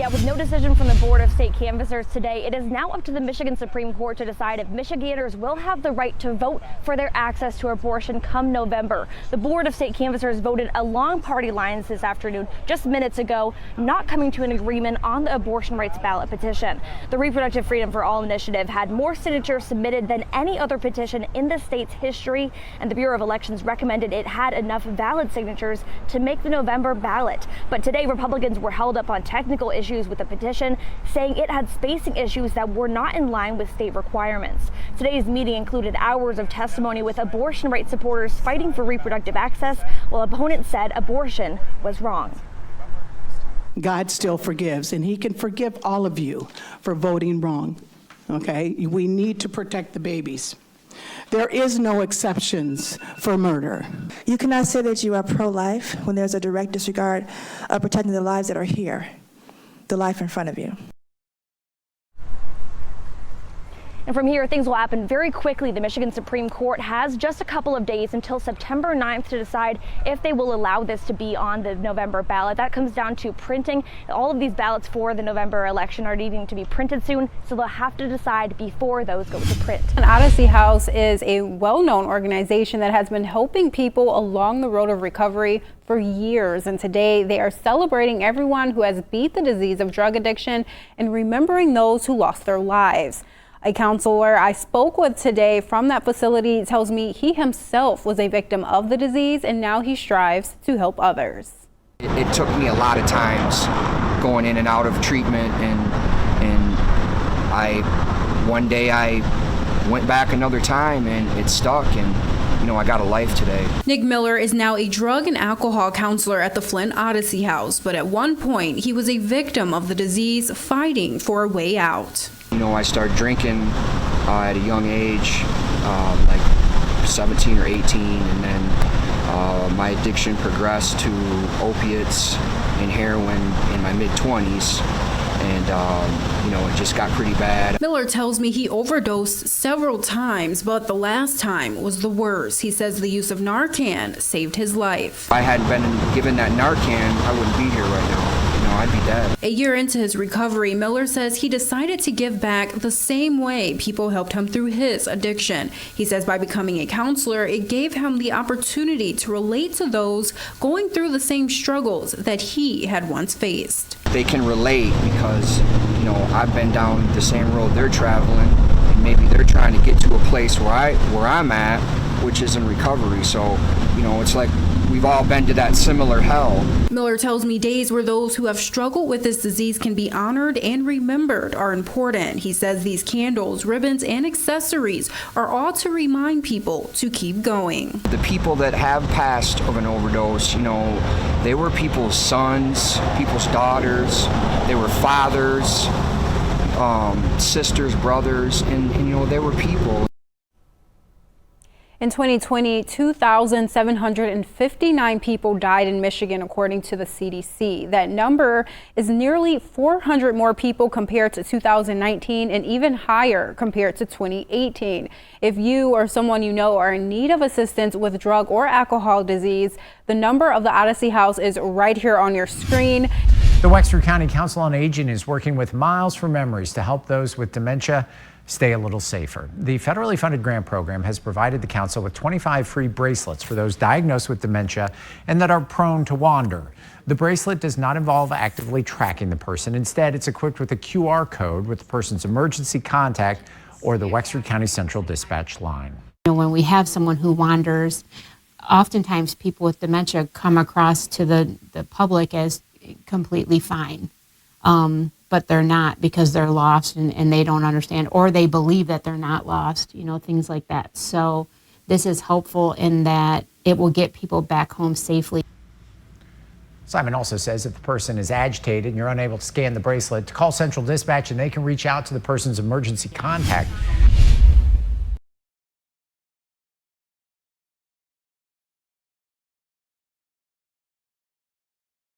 Yeah, with no decision from the Board of State Canvassers today, it is now up to the Michigan Supreme Court to decide if Michiganders will have the right to vote for their access to abortion come November. The Board of State Canvassers voted along party lines this afternoon, just minutes ago, not coming to an agreement on the abortion rights ballot petition. The Reproductive Freedom for All initiative had more signatures submitted than any other petition in the state's history, and the Bureau of Elections recommended it had enough valid signatures to make the November ballot. But today, Republicans were held up on technical issues with the petition, saying it had spacing issues that were not in line with state requirements. Today's meeting included hours of testimony with abortion rights supporters fighting for reproductive access, while opponents said abortion was wrong. God still forgives, and he can forgive all of you for voting wrong, okay? We need to protect the babies. There is no exceptions for murder. You cannot say that you are pro-life when there's a direct disregard of protecting the lives that are here, the life in front of you. And from here, things will happen very quickly. The Michigan Supreme Court has just a couple of days until September 9th to decide if they will allow this to be on the November ballot. That comes down to printing. All of these ballots for the November election are needing to be printed soon, so they'll have to decide before those go to print. And Odyssey House is a well-known organization that has been helping people along the road of recovery for years, and today they are celebrating everyone who has beat the disease of drug addiction and remembering those who lost their lives. A counselor I spoke with today from that facility tells me he himself was a victim of the disease, and now he strives to help others. It took me a lot of times going in and out of treatment, and one day I went back another time and it stuck, and I got a life today. Nick Miller is now a drug and alcohol counselor at the Flint Odyssey House, but at one point he was a victim of the disease, fighting for a way out. I started drinking at a young age, like 17 or 18, and then my addiction progressed to opiates and heroin in my mid-20s, and it just got pretty bad. Miller tells me he overdosed several times, but the last time was the worst. He says the use of Narcan saved his life. If I hadn't been given that Narcan, I wouldn't be here right now. I'd be dead. A year into his recovery, Miller says he decided to give back the same way people helped him through his addiction. He says by becoming a counselor, it gave him the opportunity to relate to those going through the same struggles that he had once faced. They can relate because, I've been down the same road they're traveling, and maybe they're trying to get to a place where I'm at, which is in recovery. So, it's like we've all been to that similar hell. Miller tells me days where those who have struggled with this disease can be honored and remembered are important. He says these candles, ribbons, and accessories are all to remind people to keep going. The people that have passed of an overdose, they were people's sons, people's daughters, they were fathers, sisters, brothers, and they were people. In 2020, 2,759 people died in Michigan, according to the CDC. That number is nearly 400 more people compared to 2019 and even higher compared to 2018. If you or someone you know are in need of assistance with drug or alcohol disease, the number of the Odyssey House is right here on your screen. The Wexford County Council on Aging is working with Miles for Memories to help those with dementia stay a little safer. The federally funded grant program has provided the council with 25 free bracelets for those diagnosed with dementia and that are prone to wander. The bracelet does not involve actively tracking the person. Instead, it's equipped with a QR code with the person's emergency contact or the Wexford County Central Dispatch line. When we have someone who wanders, oftentimes people with dementia come across to the public as completely fine. But they're not, because they're lost and they don't understand, or they believe that they're not lost, things like that. So this is helpful in that it will get people back home safely. Simon also says if the person is agitated and you're unable to scan the bracelet, to call Central Dispatch and they can reach out to the person's emergency contact.